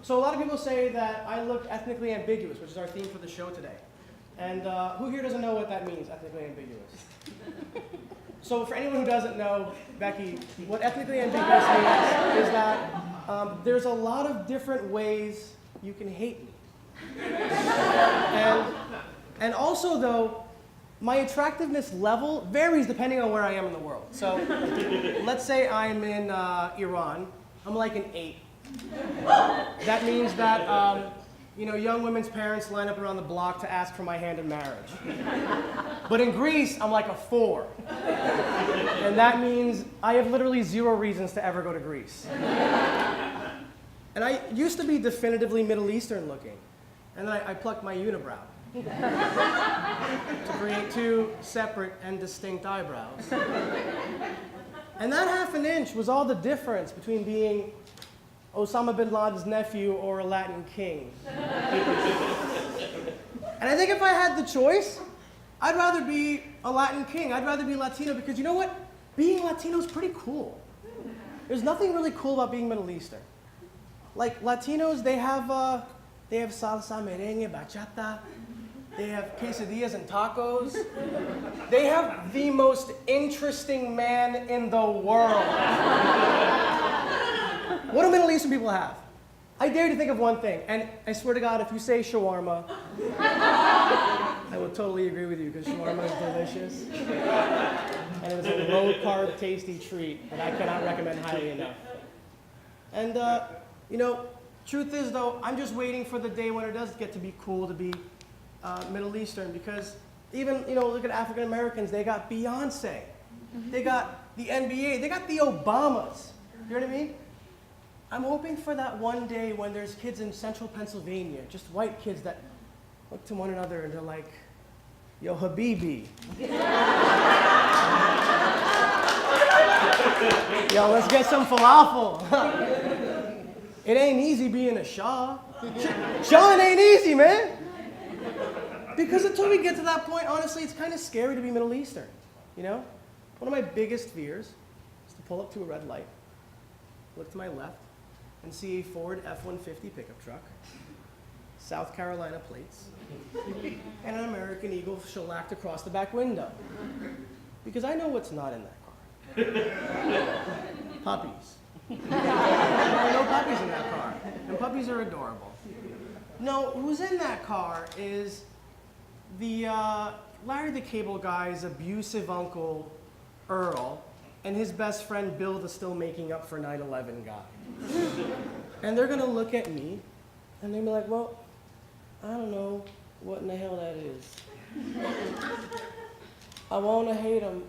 So a lot of people say that I look ethnically ambiguous, which is our theme for the show today. And who here doesn't know what that means, ethnically ambiguous? So for anyone who doesn't know, Becky, what ethnically ambiguous means is that there's a lot of different ways you can hate me. And also, though, my attractiveness level varies depending on where I am in the world. So let's say I'm in Iran. I'm like an 8. That means that young women's parents line up around the block to ask for my hand in marriage. But in Greece, I'm like a 4. And that means I have literally 0 reasons to ever go to Greece. And I used to be definitively Middle Eastern looking. And then I plucked my unibrow to create 2 separate and distinct eyebrows. And that half an inch was all the difference between being Osama bin Laden's nephew or a Latin king. And I think if I had the choice, I'd rather be a Latin king. I'd rather be Latino because you know what? Being Latino is pretty cool. There's nothing really cool about being Middle Eastern. Like Latinos, they have salsa, merengue, bachata. They have quesadillas and tacos. They have the most interesting man in the world. What do Middle Eastern people have? I dare you to think of one thing, and I swear to God, if you say shawarma, I will totally agree with you, because shawarma is delicious. And it is a low-carb, tasty treat that I cannot recommend highly enough. And, truth is, though, I'm just waiting for the day when it does get to be cool to be Middle Eastern, because even, look at African Americans, they got Beyonce. They got the NBA. They got the Obamas. You know what I mean? I'm hoping for that one day when there's kids in central Pennsylvania, just white kids that look to one another and they're like, yo, Habibi. Yo, let's get some falafel. It ain't easy being a Shah. Shah, it ain't easy, man. Because until we get to that point, honestly, it's kind of scary to be Middle Eastern, One of my biggest fears is to pull up to a red light, look to my left, and see a Ford F-150 pickup truck, South Carolina plates, and an American Eagle shellacked across the back window. Because I know what's not in that car. Puppies. There are no puppies in that car, and puppies are adorable. No, who's in that car is the Larry the Cable Guy's abusive uncle, Earl, and his best friend, Bill, the still making up for 9/11 guy. And they're gonna look at me, and they'll be like, well, I don't know what in the hell that is. I wanna hate him,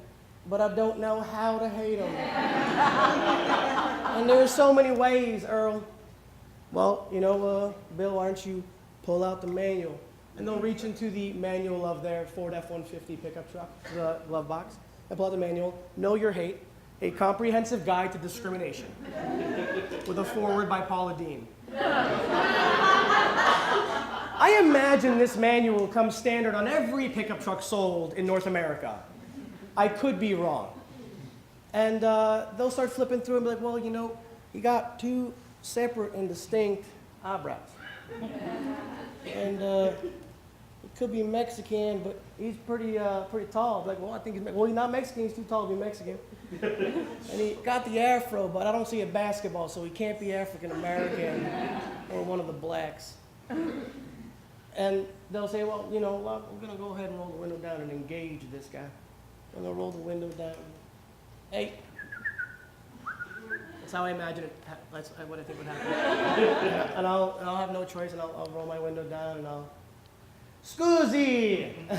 but I don't know how to hate him. And there's so many ways, Earl. Well, Bill, why don't you pull out the manual? And they'll reach into the manual of their Ford F-150 pickup truck, the glove box, and pull out the manual, Know Your Hate, a comprehensive guide to discrimination, with a foreword by Paula Deen. I imagine this manual comes standard on every pickup truck sold in North America. I could be wrong. And they'll start flipping through and be like, well, he got 2 separate and distinct eyebrows. And he could be Mexican, but he's pretty tall. Like, well, I think he's not Mexican, he's too tall to be Mexican. And he got the afro, but I don't see a basketball, so he can't be African American or one of the blacks. And they'll say, well, we're gonna go ahead and roll the window down and engage this guy. We're gonna roll the window down. Hey. That's how I imagine it. That's what I think would happen. And I'll have no choice, and I'll roll my window down, and I'll, Scusi! I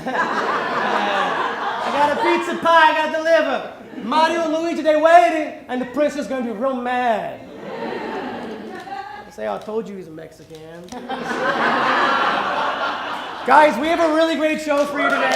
got a pizza pie I got to deliver. Mario and Luigi, they waiting, and the princess is going to be real mad. I say, I told you he's a Mexican. Guys, we have a really great show for you today.